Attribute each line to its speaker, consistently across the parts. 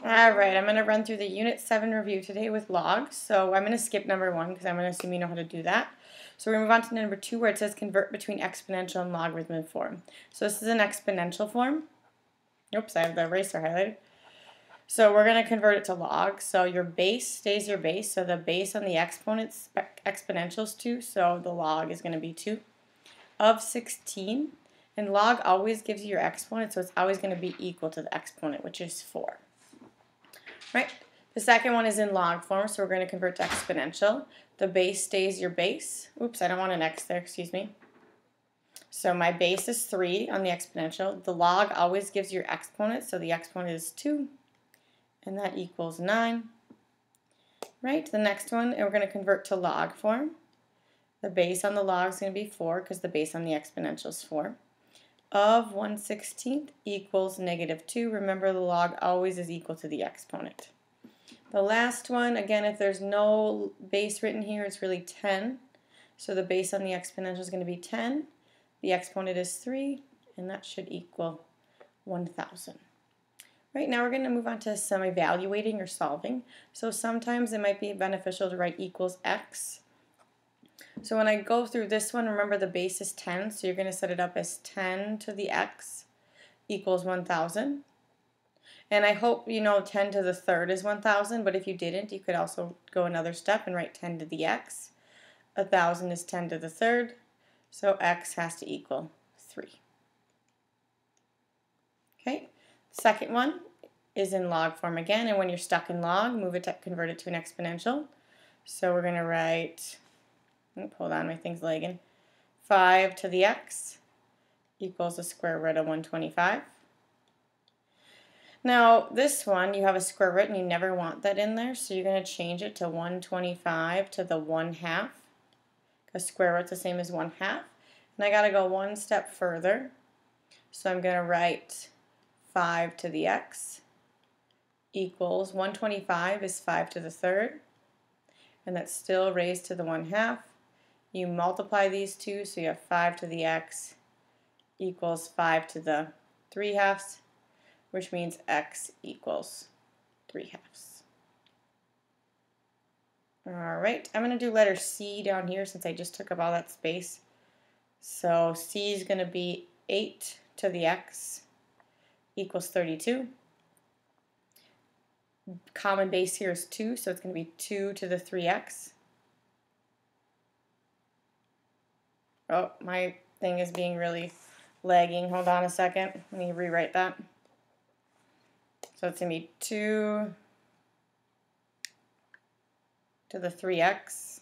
Speaker 1: Alright, I'm going to run through the Unit 7 review today with logs. So I'm going to skip number 1 because I'm going to assume you know how to do that. So we're going to move on to number 2 where it says convert between exponential and logarithm form. So this is an exponential form. Oops, I have the eraser highlighted. So we're going to convert it to log. So your base stays your base. So the base on the exponent's exponential is 2. So the log is going to be 2 of 16. And log always gives you your exponent. So it's always going to be equal to the exponent, which is 4. Right? The second one is in log form. So we're going to convert to exponential. The base stays your base. Oops, I don't want an x there. Excuse me. So my base is 3 on the exponential. The log always gives your exponent. So the exponent is 2. And that equals 9. Right, the next one, we're going to convert to log form. The base on the log is going to be 4 because the base on the exponential is 4. Of 1/16 equals -2. Remember, the log always is equal to the exponent. The last one, again, if there's no base written here, it's really 10. So the base on the exponential is going to be 10. The exponent is 3, and that should equal 1,000. Right, now we're going to move on to some evaluating or solving. So sometimes it might be beneficial to write equals x. So when I go through this one, remember the base is 10, so you're going to set it up as 10 to the x equals 1,000. And I hope you know 10 to the third is 1,000, but if you didn't, you could also go another step and write 10 to the x. 1,000 is 10 to the third, so x has to equal 3. Okay. Second one is in log form again, and when you're stuck in log, convert it to an exponential. So we're going to write, hold on, my thing's lagging, 5 to the x equals the square root of 125. Now this one, you have a square root and you never want that in there, so you're going to change it to 125 to the 1/2, because square root's the same as 1/2. And I got to go one step further, so I'm going to write 5 to the x equals 125 is 5 to the third, and that's still raised to the 1/2. You multiply these two, so you have 5 to the x equals 5 to the 3/2, which means x equals 3/2. Alright, I'm going to do letter C down here since I just took up all that space. So C is going to be 8 to the x equals 32. Common base here is 2, so it's going to be 2 to the 3x. Oh, my thing is being really lagging. Hold on a second. Let me rewrite that. So it's going to be 2 to the 3x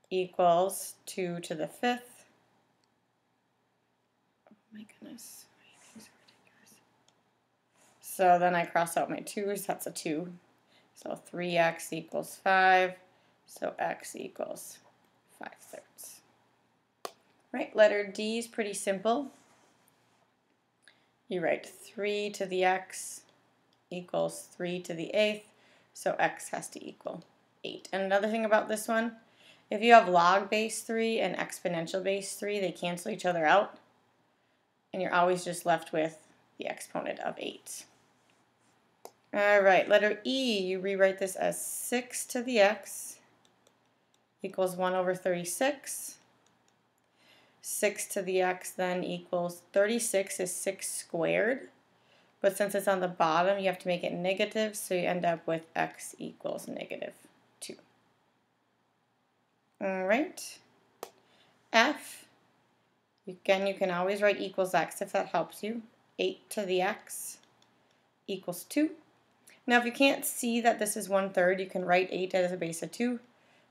Speaker 1: equals 2 to the 5th. Oh my goodness. So then I cross out my 2's, that's a 2. So 3x equals 5, so x equals 5/3. Right, letter D is pretty simple. You write 3 to the x equals 3 to the 8th, so x has to equal 8. And another thing about this one, if you have log base 3 and exponential base 3, they cancel each other out, and you're always just left with the exponent of 8. Alright, letter E, you rewrite this as 6 to the x equals 1/36. 6 to the x then equals 36 is 6 squared. But since it's on the bottom, you have to make it negative, so you end up with x equals -2. Alright. F, again, you can always write equals x if that helps you. 8 to the x equals 2. Now, if you can't see that this is 1/3, you can write 8 as a base of 2.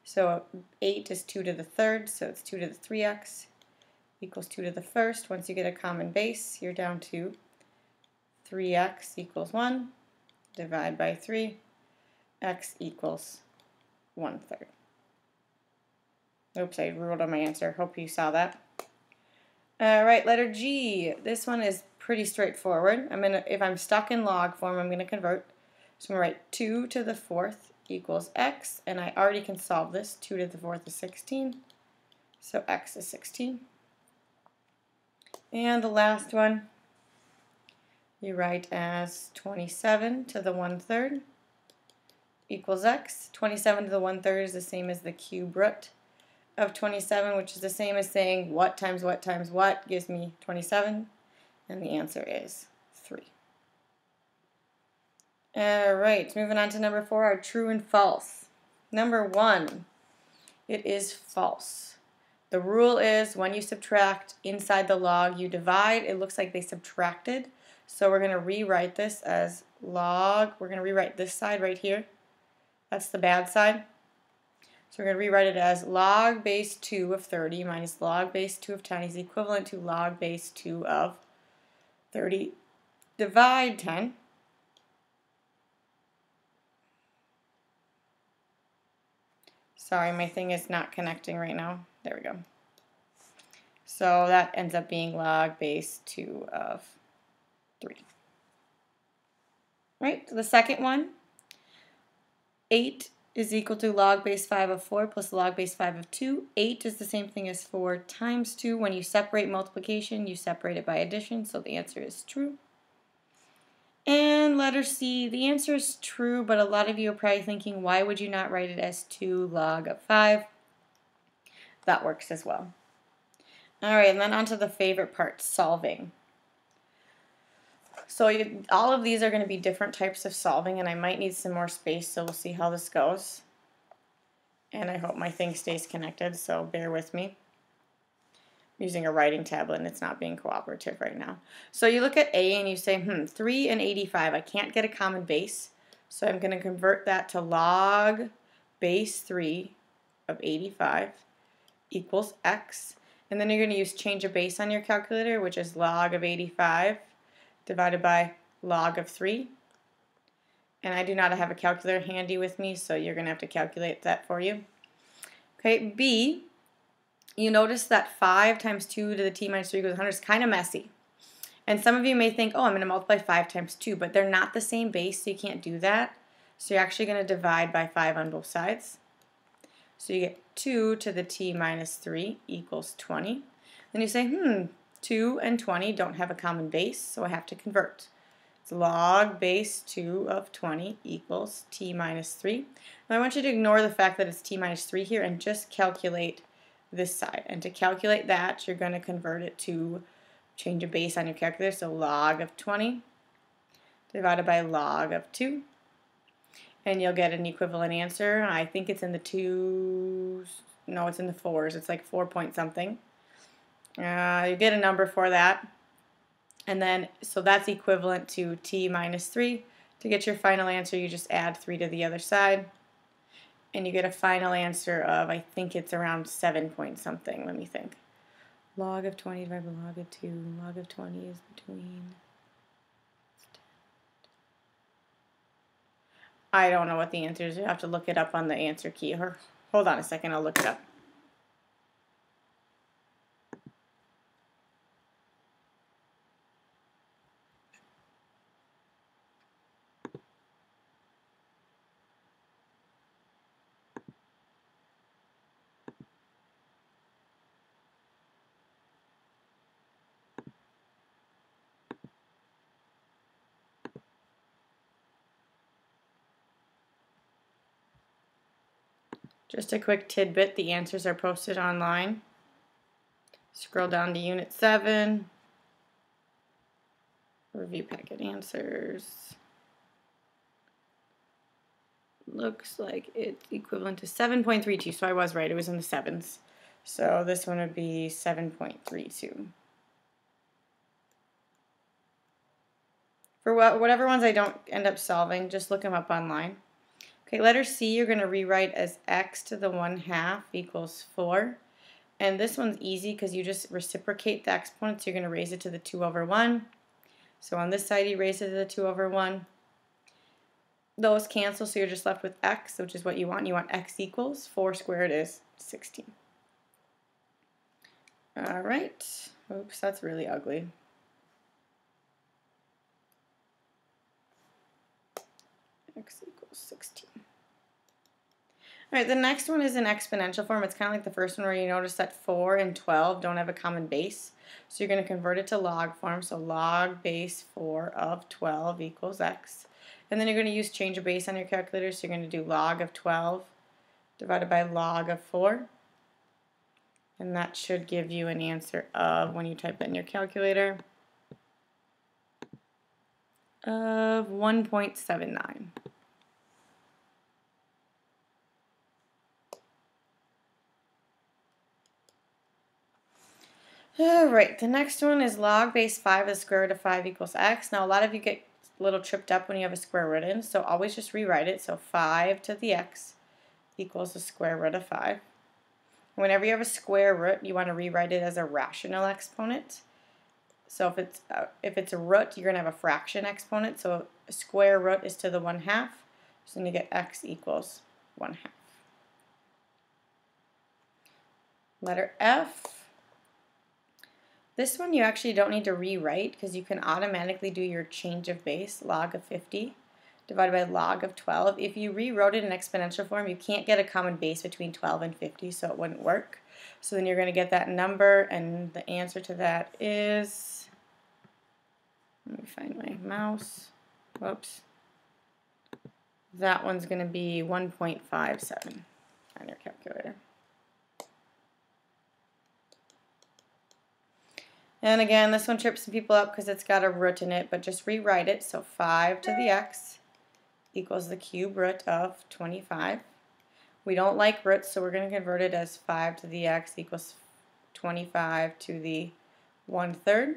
Speaker 1: So 8 is 2 to the third, so it's 2 to the 3x equals 2 to the first. Once you get a common base, you're down to 3x equals 1. Divide by 3. X equals 1/3. Oops, I ruled on my answer. Hope you saw that. Alright, letter G. This one is pretty straightforward. If I'm stuck in log form, I'm going to convert. So I'm going to write 2 to the 4th equals x, and I already can solve this. 2 to the 4th is 16, so x is 16. And the last one, you write as 27 to the 1/3 equals x. 27 to the 1/3 is the same as the cube root of 27, which is the same as saying what times what times what gives me 27, and the answer is 3. Alright, moving on to number 4, our true and false. Number 1, it is false. The rule is when you subtract inside the log, you divide. It looks like they subtracted, so we're going to rewrite this as log. We're going to rewrite this side right here. That's the bad side. So we're going to rewrite it as log base 2 of 30 minus log base 2 of 10 is equivalent to log base 2 of 30. Divide 10. Sorry, my thing is not connecting right now. There we go. So that ends up being log base 2 of 3. Right, so the second one, 8 is equal to log base 5 of 4 plus log base 5 of 2. 8 is the same thing as 4 times 2. When you separate multiplication, you separate it by addition, so the answer is true. And letter C, the answer is true, but a lot of you are probably thinking, why would you not write it as 2 log of 5? That works as well. All right, and then on to the favorite part, solving. So all of these are going to be different types of solving, and I might need some more space, so we'll see how this goes. And I hope my thing stays connected, so bear with me. I'm using a writing tablet, and it's not being cooperative right now. So you look at A, and you say, 3 and 85. I can't get a common base, so I'm going to convert that to log base 3 of 85 equals x. And then you're going to use change of base on your calculator, which is log of 85 divided by log of 3. And I do not have a calculator handy with me, so you're going to have to calculate that for you. Okay, B, you notice that 5 times 2 to the t minus 3 equals 100 is kind of messy. And some of you may think, oh, I'm going to multiply 5 times 2, but they're not the same base, so you can't do that. So you're actually going to divide by 5 on both sides. So you get 2 to the t minus 3 equals 20. Then you say, 2 and 20 don't have a common base, so I have to convert. It's log base 2 of 20 equals t minus 3. Now I want you to ignore the fact that it's t minus 3 here and just calculate this side. And to calculate that, you're going to convert it to change a base on your calculator. So log of 20 divided by log of 2. And you'll get an equivalent answer. I think it's in the 2s. No, it's in the 4s. It's like 4 point something. You get a number for that. And then, so that's equivalent to t minus 3. To get your final answer, you just add 3 to the other side. And you get a final answer of, I think it's around 7 point something. Let me think. Log of 20 divided by log of 2. Log of 20 is between... I don't know what the answer is. You have to look it up on the answer key. Hold on a second, I'll look it up. Just a quick tidbit, the answers are posted online. Scroll down to Unit 7. Review packet answers. Looks like it's equivalent to 7.32, so I was right, it was in the 7s. So this one would be 7.32. For whatever ones I don't end up solving, just look them up online. Okay, letter C you're going to rewrite as x to the 1/2 equals 4. And this one's easy because you just reciprocate the exponents. You're going to raise it to the 2 over 1. So on this side you raise it to the 2 over 1. Those cancel, so you're just left with x, which is what you want. You want x equals 4 squared is 16. All right. Oops, that's really ugly. X equals 16. Alright, the next one is an exponential form. It's kind of like the first one where you notice that 4 and 12 don't have a common base. So you're going to convert it to log form. So log base 4 of 12 equals x. And then you're going to use change of base on your calculator. So you're going to do log of 12 divided by log of 4. And that should give you an answer of, when you type that in your calculator, of 1.79. Alright, the next one is log base 5 of the square root of 5 equals x. Now a lot of you get a little tripped up when you have a square root in, so always just rewrite it. So 5 to the x equals the square root of 5. Whenever you have a square root, you want to rewrite it as a rational exponent. So if it's a root, you're going to have a fraction exponent. So a square root is to the 1/2. So then you get x equals 1/2. Letter F. This one you actually don't need to rewrite because you can automatically do your change of base, log of 50 divided by log of 12. If you rewrote it in exponential form, you can't get a common base between 12 and 50, so it wouldn't work. So then you're going to get that number, and the answer to that is, let me find my mouse, whoops, that one's going to be 1.57 on your calculator. And again, this one trips some people up because it's got a root in it, but just rewrite it. So 5 to the x equals the cube root of 25. We don't like roots, so we're going to convert it as 5 to the x equals 25 to the 1/3.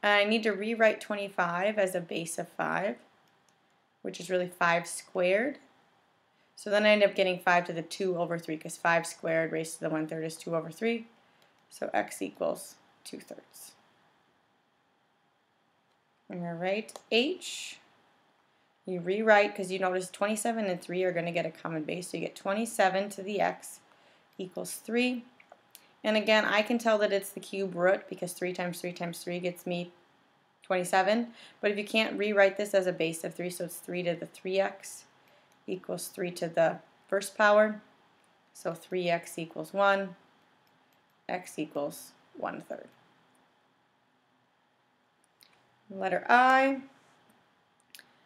Speaker 1: And I need to rewrite 25 as a base of 5, which is really 5 squared. So then I end up getting 5 to the 2/3 because 5 squared raised to the 1/3 is 2/3. So x equals 2/3. Alright, h, you rewrite because you notice 27 and 3 are going to get a common base. So you get 27 to the x equals 3. And again, I can tell that it's the cube root because 3 times 3 times 3 gets me 27. But if you can't rewrite this as a base of 3, so it's 3 to the 3x equals 3 to the first power. So 3x equals 1. X equals 1/3. Letter I,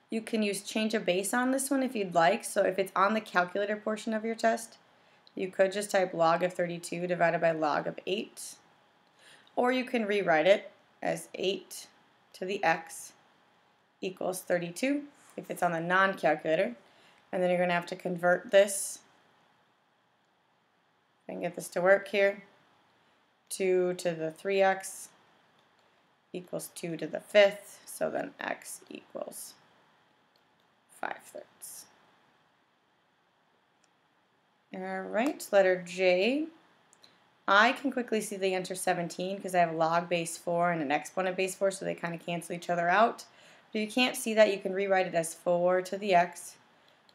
Speaker 1: you can use change of base on this one if you'd like. So if it's on the calculator portion of your test, you could just type log of 32 divided by log of 8. Or you can rewrite it as 8 to the x equals 32 if it's on the non-calculator. And then you're going to have to convert this, if I can get this to work here, 2 to the 3x equals 2 to the 5th, so then x equals 5/3. Alright, letter J. I can quickly see the answer 17 because I have log base 4 and an exponent base 4, so they kind of cancel each other out. But if you can't see that, you can rewrite it as 4 to the x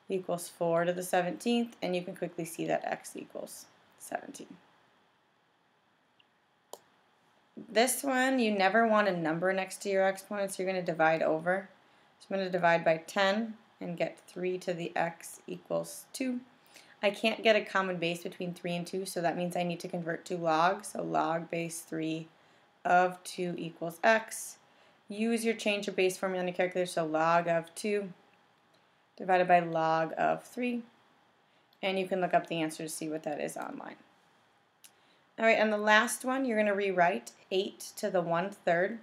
Speaker 1: equals 4 to the 17th, and you can quickly see that x equals 17. This one, you never want a number next to your exponent, so you're going to divide over. So I'm going to divide by 10 and get 3 to the x equals 2. I can't get a common base between 3 and 2, so that means I need to convert to log. So log base 3 of 2 equals x. Use your change of base formula on your calculator, so log of 2 divided by log of 3. And you can look up the answer to see what that is online. Alright, and the last one, you're going to rewrite 8 to the 1/3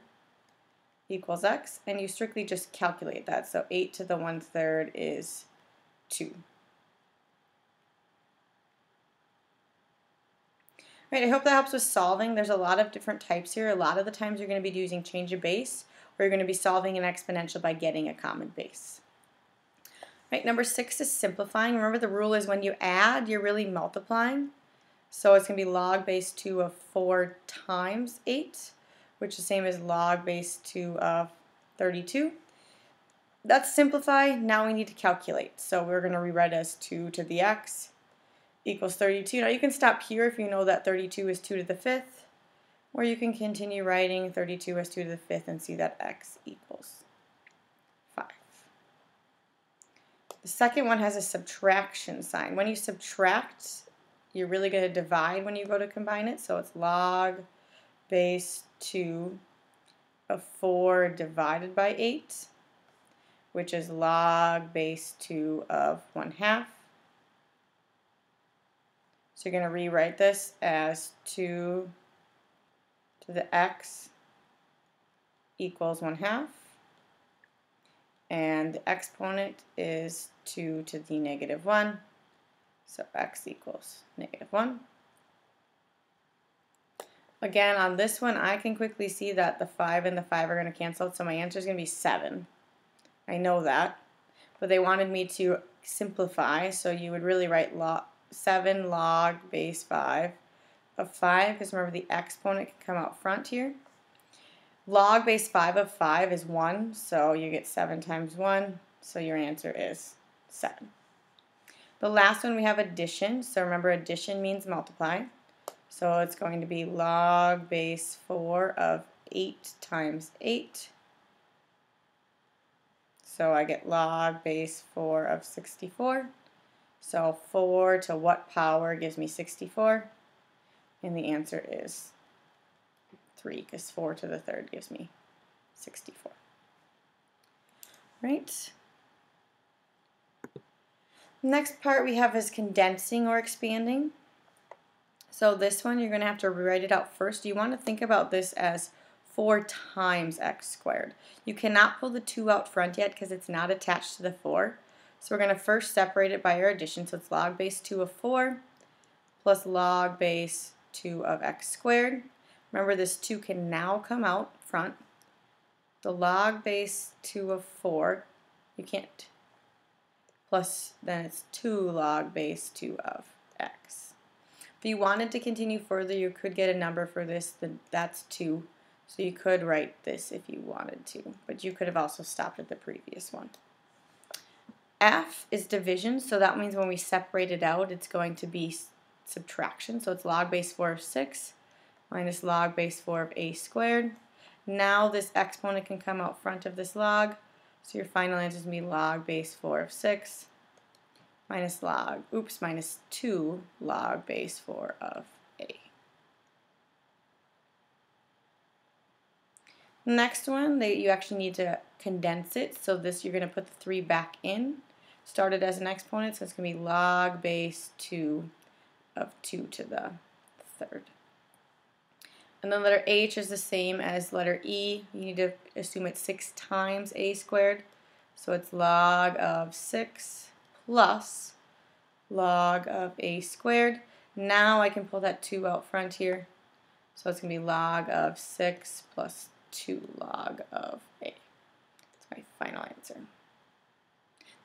Speaker 1: equals x, and you strictly just calculate that. So 8 to the 1/3 is 2. Alright, I hope that helps with solving. There's a lot of different types here. A lot of the times you're going to be using change of base, or you're going to be solving an exponential by getting a common base. Right, number 6 is simplifying. Remember, the rule is when you add, you're really multiplying. So it's going to be log base 2 of 4 times 8, which is the same as log base 2 of 32. That's simplify. Now we need to calculate. So we're going to rewrite as 2 to the x equals 32. Now you can stop here if you know that 32 is 2 to the 5th, or you can continue writing 32 as 2 to the 5th and see that x equals 5. The second one has a subtraction sign. When you subtract, you're really going to divide when you go to combine it. So it's log base 2 of 4 divided by 8, which is log base 2 of 1/2. So you're going to rewrite this as 2 to the x equals 1/2. And the exponent is 2 to the negative 1. So x equals -1. Again, on this one, I can quickly see that the 5 and the 5 are going to cancel out, so my answer is going to be 7. I know that. But they wanted me to simplify, so you would really write 7 log base 5 of 5, because remember the exponent can come out front here. Log base 5 of 5 is 1, so you get 7 times 1, so your answer is 7. The last one we have addition, so remember addition means multiply. So it's going to be log base 4 of 8 times 8. So I get log base 4 of 64. So 4 to what power gives me 64? And the answer is 3, because 4 to the third gives me 64. Right? Next part we have is condensing or expanding. So this one you're going to have to write it out first. You want to think about this as 4 times x squared. You cannot pull the 2 out front yet because it's not attached to the 4. So we're going to first separate it by our addition. So it's log base 2 of 4 plus log base 2 of x squared. Remember, this 2 can now come out front. The log base 2 of 4, you can't. Plus, then it's 2 log base 2 of x. If you wanted to continue further, you could get a number for this. That's 2. So you could write this if you wanted to. But you could have also stopped at the previous one. F is division, so that means when we separate it out, it's going to be subtraction. So it's log base 4 of 6 minus log base 4 of a squared. Now this exponent can come out front of this log. So your final answer is going to be log base 4 of 6 minus 2 log base 4 of a. Next one, you actually need to condense it. So this, you're going to put the 3 back in. Started as an exponent, so it's going to be log base 2 of 2 to the third. And then letter H is the same as letter E. You need to assume it's 6 times a squared. So it's log of 6 plus log of a squared. Now I can pull that 2 out front here. So it's going to be log of 6 plus 2 log of a. That's my final answer.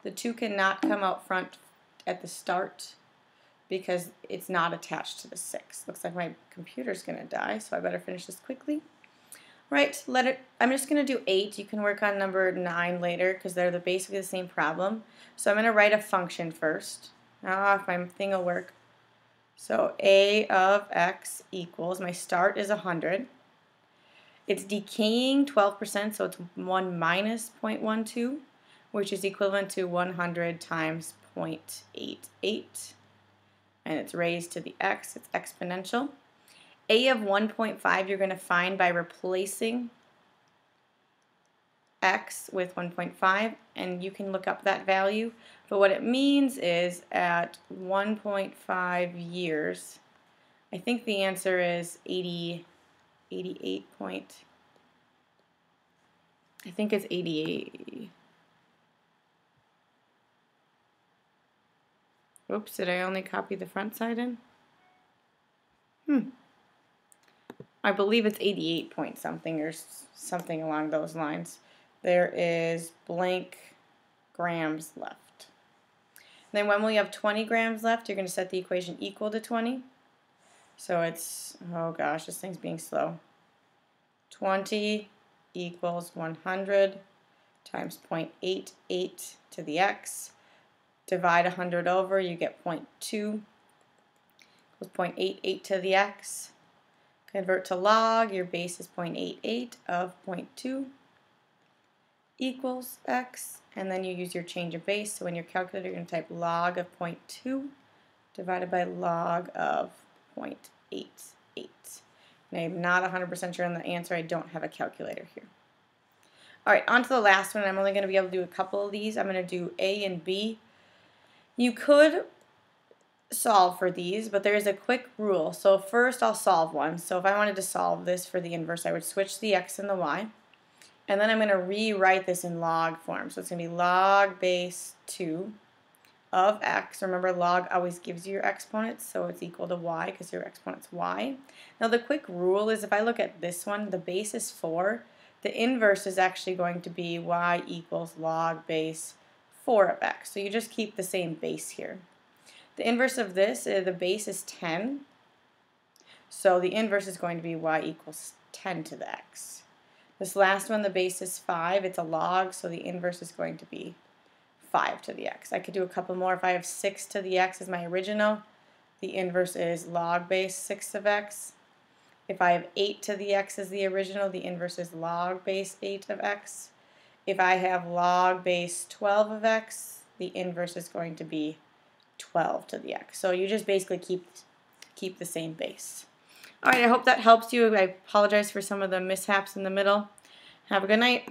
Speaker 1: The 2 cannot come out front at the start because it's not attached to the 6. Looks like my computer's going to die, so I better finish this quickly. Right, I'm just going to do 8. You can work on number 9 later because they're basically the same problem. So I'm going to write a function first. If my thing will work. So a of x equals, my start is 100. It's decaying 12%, so it's 1 minus 0.12, which is equivalent to 100 times 0.88. And it's raised to the x, it's exponential. A of 1.5 you're going to find by replacing x with 1.5, and you can look up that value. But what it means is at 1.5 years, I think the answer is 88 point. I think it's 88. Oops, did I only copy the front side in? I believe it's 88 point something or something along those lines. There is blank grams left. And then when we have 20 grams left, you're going to set the equation equal to 20. So it's, oh gosh, this thing's being slow. 20 equals 100 times 0.88 to the x. Divide 100 over, you get 0.2 equals 0.88 to the x. Convert to log, your base is 0.88 of 0.2. equals x, and then you use your change of base. So in your calculator, you're going to type log of 0.2 divided by log of 0.88. And I'm not 100% sure on the answer. I don't have a calculator here. All right, on to the last one. I'm only going to be able to do a couple of these. I'm going to do A and B. You could solve for these, but there is a quick rule. So first I'll solve one. So if I wanted to solve this for the inverse, I would switch the x and the y. And then I'm going to rewrite this in log form. So it's going to be log base 2 of x. Remember, log always gives you your exponents, so it's equal to y because your exponent's y. Now the quick rule is if I look at this one, the base is 4. The inverse is actually going to be y equals log base 4 of x. So you just keep the same base here. The inverse of this, the base is 10. So the inverse is going to be y equals 10 to the x. This last one, the base is 5. It's a log, so the inverse is going to be 5 to the x. I could do a couple more. If I have 6 to the x as my original, the inverse is log base 6 of x. If I have 8 to the x as the original, the inverse is log base 8 of x. If I have log base 12 of x, the inverse is going to be 12 to the x. So you just basically keep the same base. All right, I hope that helps you. I apologize for some of the mishaps in the middle. Have a good night.